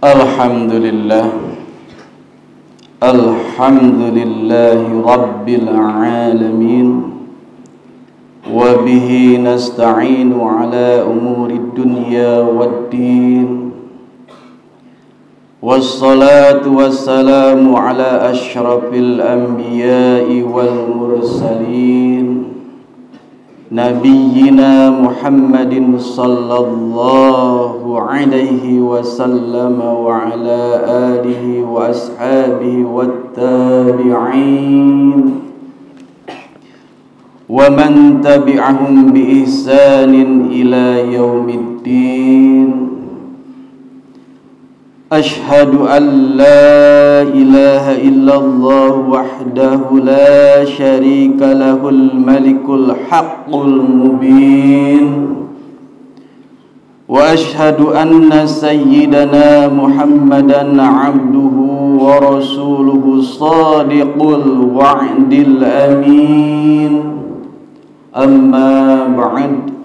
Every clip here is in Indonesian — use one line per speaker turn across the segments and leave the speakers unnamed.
Alhamdulillah, alhamdulillahi rabbil alamin, wa bihi nasta'inu ala umuri dunya waddin, wassalatu wassalamu ala ashrafil anbiya'i wal mursalin, nabiyyina Muhammadin sallallahu alaihi wasallam wa ala alihi wa ashabihi wattabi'in wa man tabi'ahum bi ihsanin ila yaumiddin. Ashhadu an la ilaha illallah wahdahu la syarika lahul malikul haqqul mubin, wa ashhadu anna sayyidana Muhammadan abduhu wa rasuluhu sadiqul wa'dil amin. Amma ba'd,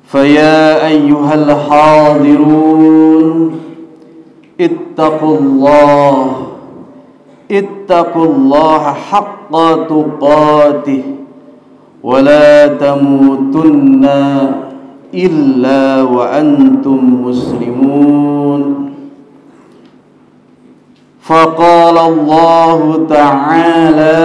فيا أيها الحاضرون اتقوا الله حق تقاته ولا تموتن إلا وأنتم مسلمون. فقال الله تعالى: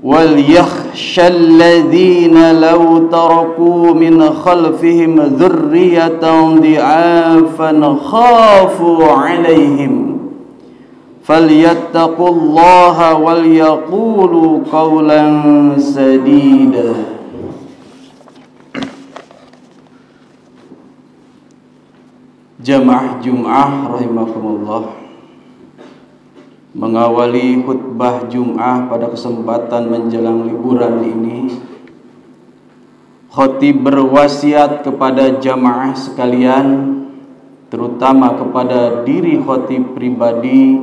وَلْيَخْشَ الَّذِينَ لَوْ تَرَكُوا مِنْ خَلْفِهِمْ ذُرِّيَّةً ضِعَافًا خَافُوا عَلَيْهِمْ فَلْيَتَّقُوا اللَّهَ وَلْيَقُولُوا قَوْلًا سَدِيدًا. Jamaah Jum'ah rahimakumullah, mengawali khutbah Jum'ah pada kesempatan menjelang liburan ini, khatib berwasiat kepada jamaah sekalian, terutama kepada diri khatib pribadi,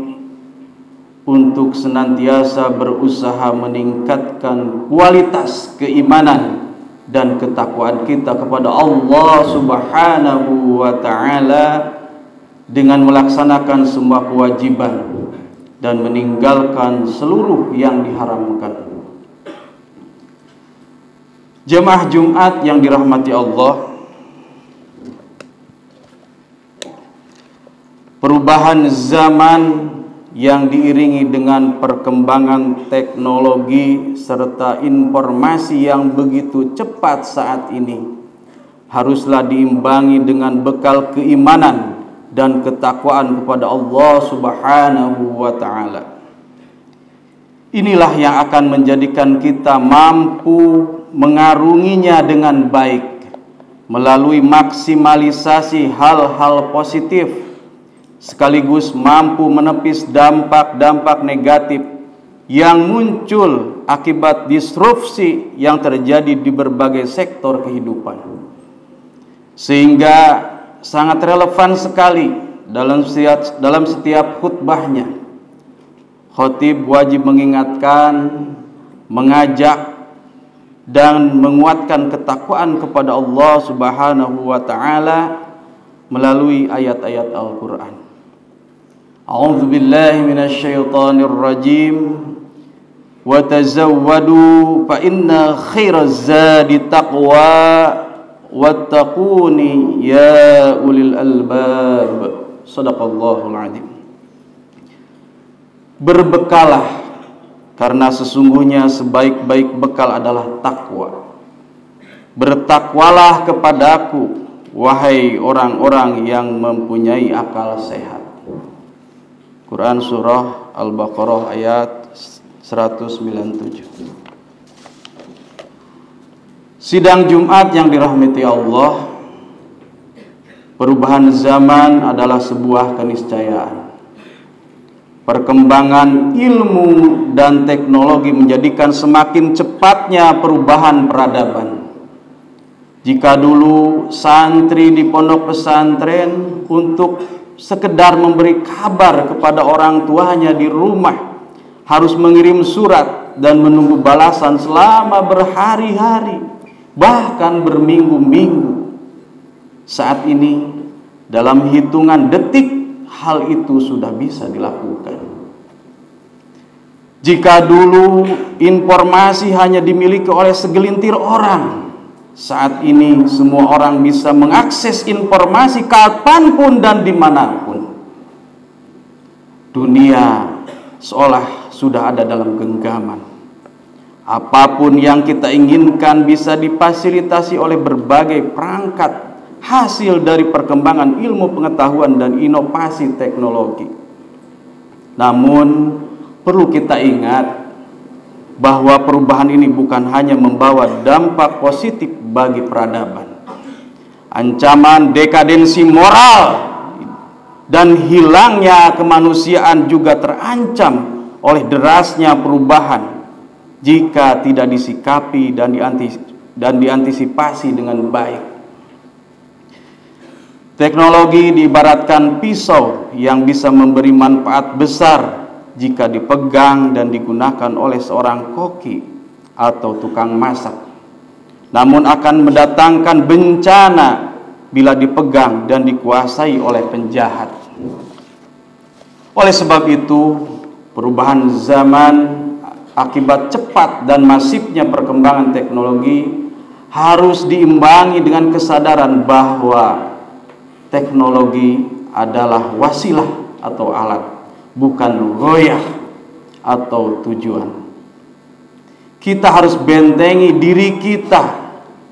untuk senantiasa berusaha meningkatkan kualitas keimanan dan ketakwaan kita kepada Allah Subhanahu wa ta'ala dengan melaksanakan semua kewajiban dan meninggalkan seluruh yang diharamkan. Jemaah Jumat yang dirahmati Allah, perubahan zaman yang diiringi dengan perkembangan teknologi serta informasi yang begitu cepat saat ini haruslah diimbangi dengan bekal keimanan dan ketakwaan kepada Allah Subhanahu wa ta'ala. Inilah yang akan menjadikan kita mampu mengarunginya dengan baik melalui maksimalisasi hal-hal positif, sekaligus mampu menepis dampak-dampak negatif yang muncul akibat disrupsi yang terjadi di berbagai sektor kehidupan. Sehingga sangat relevan sekali dalam setiap khutbahnya, khatib wajib mengingatkan, mengajak dan menguatkan ketakwaan kepada Allah Subhanahu wa ta'ala melalui ayat-ayat Al-Quran. A'udzu billahi minasyaitonir rajim. Wa tazawwadu fa inna khairaz zadi taqwa wattaquni ya ulil albab. Shadaqallahul adzim. Berbekalah, karena sesungguhnya sebaik-baik bekal adalah takwa. Bertakwalah kepadaku, wahai orang-orang yang mempunyai akal sehat. Quran surah Al-Baqarah ayat 197. Sidang Jumat yang dirahmati Allah, perubahan zaman adalah sebuah keniscayaan. Perkembangan ilmu dan teknologi menjadikan semakin cepatnya perubahan peradaban. Jika dulu santri di pondok pesantren untuk sekedar memberi kabar kepada orang tuanya di rumah harus mengirim surat dan menunggu balasan selama berhari-hari, bahkan berminggu-minggu. Saat ini dalam hitungan detik hal itu sudah bisa dilakukan. Jika dulu informasi hanya dimiliki oleh segelintir orang, saat ini semua orang bisa mengakses informasi kapanpun dan dimanapun. Dunia seolah sudah ada dalam genggaman. Apapun yang kita inginkan bisa difasilitasi oleh berbagai perangkat hasil dari perkembangan ilmu pengetahuan dan inovasi teknologi. Namun perlu kita ingat bahwa perubahan ini bukan hanya membawa dampak positif bagi peradaban. Ancaman dekadensi moral dan hilangnya kemanusiaan juga terancam oleh derasnya perubahan jika tidak disikapi dan diantisipasi dengan baik. Teknologi diibaratkan pisau yang bisa memberi manfaat besar jika dipegang dan digunakan oleh seorang koki atau tukang masak, namun akan mendatangkan bencana bila dipegang dan dikuasai oleh penjahat. Oleh sebab itu, perubahan zaman akibat cepat dan masifnya perkembangan teknologi harus diimbangi dengan kesadaran bahwa teknologi adalah wasilah atau alat, bukan ghoyah atau tujuan. Kita harus bentengi diri kita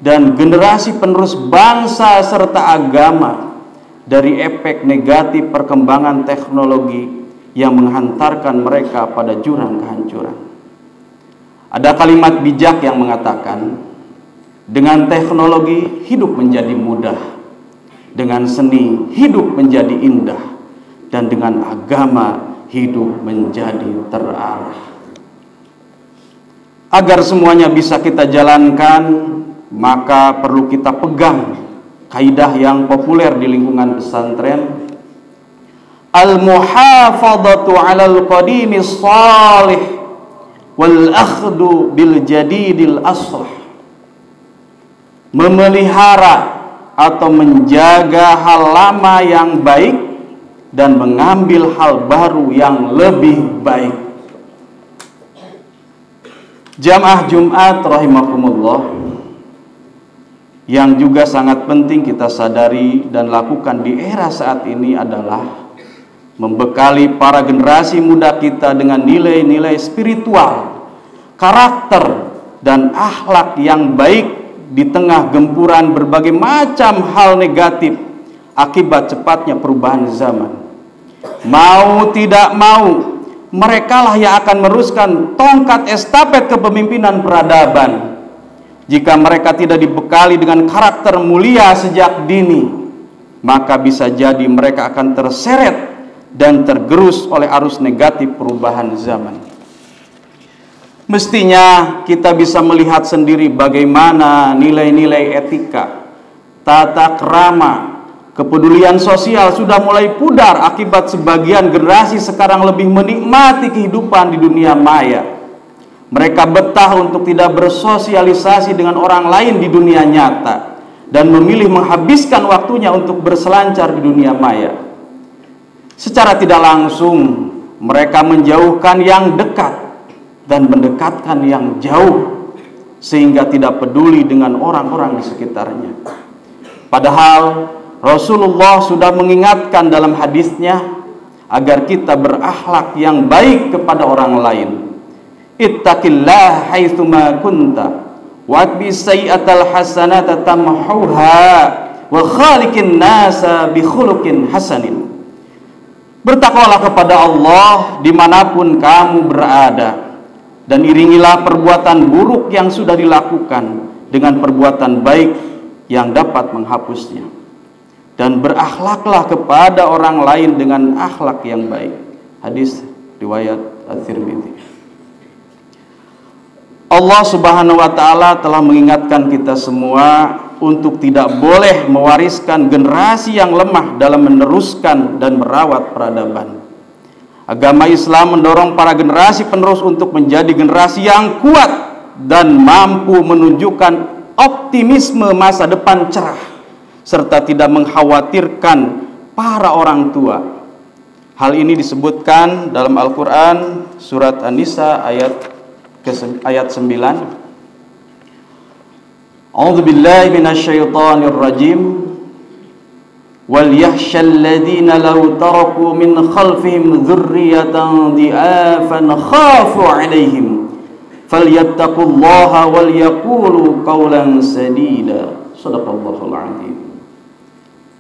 dan generasi penerus bangsa serta agama dari efek negatif perkembangan teknologi yang menghantarkan mereka pada jurang kehancuran. Ada kalimat bijak yang mengatakan, dengan teknologi hidup menjadi mudah, dengan seni hidup menjadi indah, dan dengan agama hidup menjadi terarah. Agar semuanya bisa kita jalankan, maka perlu kita pegang kaidah yang populer di lingkungan pesantren, al-muhafadhatu 'alal qadimis salih wal akhdu bil jadidil aslah. Memelihara atau menjaga hal lama yang baik dan mengambil hal baru yang lebih baik. Jamaah Jumat rahimakumullah, yang juga sangat penting kita sadari dan lakukan di era saat ini adalah membekali para generasi muda kita dengan nilai-nilai spiritual, karakter, dan akhlak yang baik di tengah gempuran berbagai macam hal negatif akibat cepatnya perubahan zaman. Mau tidak mau, merekalah yang akan meneruskan tongkat estafet kepemimpinan peradaban. Jika mereka tidak dibekali dengan karakter mulia sejak dini, maka bisa jadi mereka akan terseret dan tergerus oleh arus negatif perubahan zaman. Mestinya kita bisa melihat sendiri bagaimana nilai-nilai etika, tata krama, kepedulian sosial sudah mulai pudar akibat sebagian generasi sekarang lebih menikmati kehidupan di dunia maya. Mereka betah untuk tidak bersosialisasi dengan orang lain di dunia nyata dan memilih menghabiskan waktunya untuk berselancar di dunia maya. Secara tidak langsung mereka menjauhkan yang dekat dan mendekatkan yang jauh, sehingga tidak peduli dengan orang-orang di sekitarnya. Padahal Rasulullah sudah mengingatkan dalam hadisnya agar kita berakhlak yang baik kepada orang lain. Ittaqillah haitsuma kunta wa atbi sayyi'atal hasanata tamhuha wa khaliqin nasa bi khuluqin hasanin. Bertakwalah kepada Allah dimanapun kamu berada, dan iringilah perbuatan buruk yang sudah dilakukan dengan perbuatan baik yang dapat menghapusnya. Dan berakhlaklah kepada orang lain dengan akhlak yang baik. Hadis riwayat At-Tirmidzi. Allah Subhanahu wa taala telah mengingatkan kita semua untuk tidak boleh mewariskan generasi yang lemah dalam meneruskan dan merawat peradaban. Agama Islam mendorong para generasi penerus untuk menjadi generasi yang kuat dan mampu menunjukkan optimisme masa depan cerah, serta tidak mengkhawatirkan para orang tua. Hal ini disebutkan dalam Al-Quran surat An-Nisa ayat 9. A'udzu billahi minasyaitonir rajim. Wal yakhshal ladzina law taraku min khalfihim dzurriyyatan dhi'afan khafu 'alaihim falyattaqullaha wal yaqulu qawlan sadida. Shadaqallahul 'azim.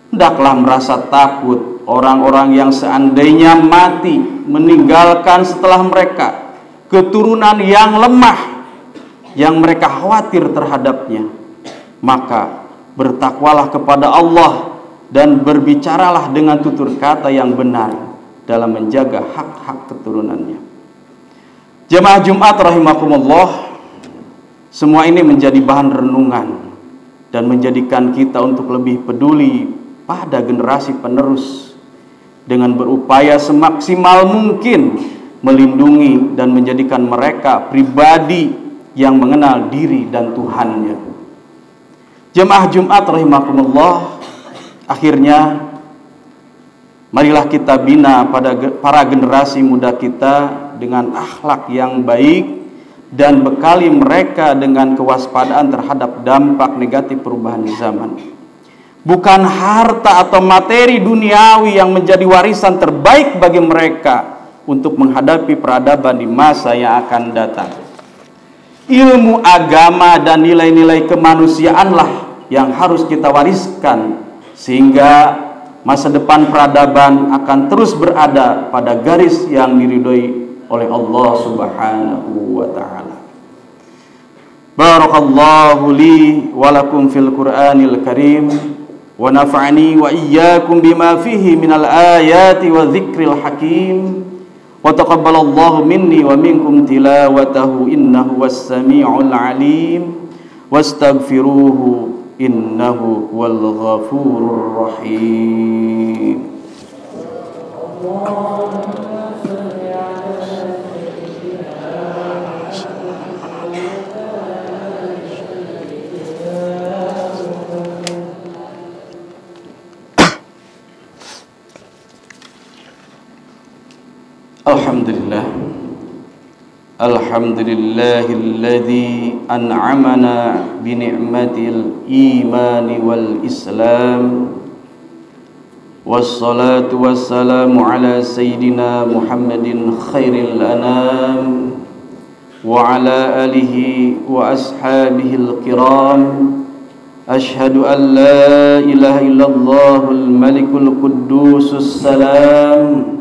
Hendaklah merasa takut orang-orang yang seandainya mati meninggalkan setelah mereka keturunan yang lemah yang mereka khawatir terhadapnya, maka bertakwalah kepada Allah dan berbicaralah dengan tutur kata yang benar dalam menjaga hak-hak keturunannya. Jemaah Jumat rahimakumullah, semua ini menjadi bahan renungan dan menjadikan kita untuk lebih peduli pada generasi penerus dengan berupaya semaksimal mungkin melindungi dan menjadikan mereka pribadi yang mengenal diri dan Tuhannya. Jemaah Jumat rahimakumullah, akhirnya marilah kita bina pada para generasi muda kita dengan akhlak yang baik dan bekali mereka dengan kewaspadaan terhadap dampak negatif perubahan zaman. Bukan harta atau materi duniawi yang menjadi warisan terbaik bagi mereka untuk menghadapi peradaban di masa yang akan datang. Ilmu agama dan nilai-nilai kemanusiaanlah yang harus kita wariskan, sehingga masa depan peradaban akan terus berada pada garis yang diridhoi oleh Allah Subhanahu wa ta'ala. Barakallahu li wa lakum fil Qur'anil Karim wa nafa'ani wa iyyakum bima fihi minal ayati wa dzikril hakim wa taqabbalallahu minni wa minkum tilawatahu innahu was-sami'ul 'alim wastaghfiruhu innahu huwal ghafurur rahim. Alhamdulillah. Alhamdulillahilladzi an'amana bi ni'matil imani wal islam. Wassalatu wassalamu ala sayyidina Muhammadin khairil anam wa ala alihi wa ashabihil kiram. Ashhadu an la ilaha illallahul malikul quddusus salam.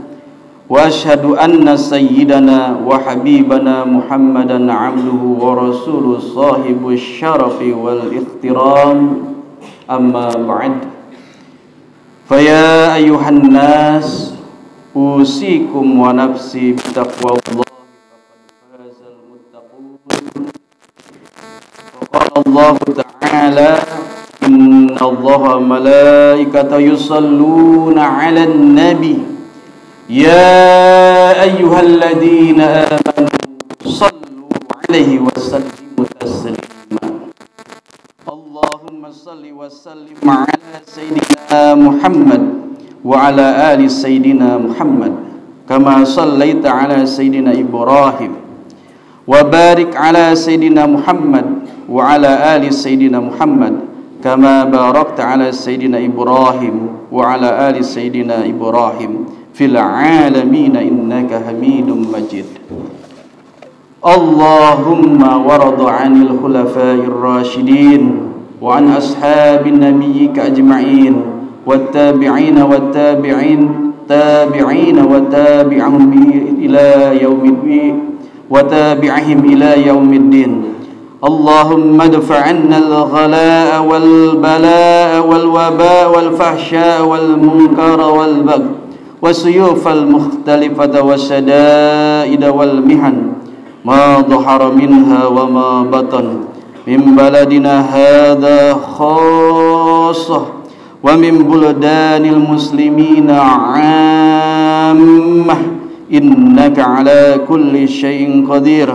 Wa ashhadu anna sayyidana wa habibana Muhammadan abduhu wa rasuluh sahibus syarafi wal ikhtiram. Amma ba'd. Faya ayyuhan nas usikum wa nafsi bitaqwallahi faqad fazal muttaqun. Wa qala Allah ta'ala inna Allaha malaikatahu yusalluna 'alan nabi ya ayyuhalladzina amanu sallu 'alaihi wa sallimu taslima. Allahumma salli wa sallim ala sayyidina Muhammad wa ala ali sayyidina Muhammad kama sallaita ala sayyidina Ibrahim wa barik ala sayyidina Muhammad wa ala ali sayyidina Muhammad kama barakta ala sayyidina Ibrahim wa ala ali sayyidina Ibrahim fil alamin innaka Hamidum Majid. Allahumma waradu 'anil khulafa'ir rasyidin wa an ashabin nabiyyika ajma'in wattabi'in wattabi'in tabi'in wa tabi'ahum ila yaumiddin wa tabi'ahum ila yaumiddin. Allahumma adfa'anna al-ghalaa'a wal balaa'a wal wabaa'a wal fahsyaa'a wal munkara wal baghy والسيوف المختلفة والشدائد والمحن ما ظهر منها وما بطن من بلدنا هذا خاصة ومن بلدان المسلمين عامة إنك على كل شيء قدير.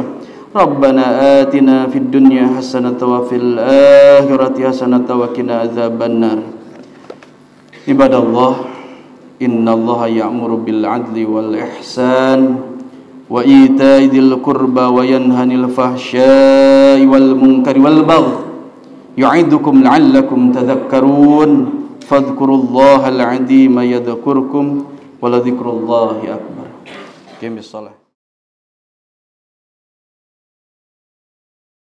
ربنا آتنا في الدنيا حسنة وفي الآخرة حسنة وقنا عذاب النار. عباد الله innallaha ya'muru bil 'adli wal ihsan wa ita'i dzil qurba wa yanha 'anil fahsya'i wal munkari wal baghi yu'idukum la'allakum tadhakkarun fadhkurullahal 'azima yadhkurkum wa la dzikrullahi akbar. Qimis shalah.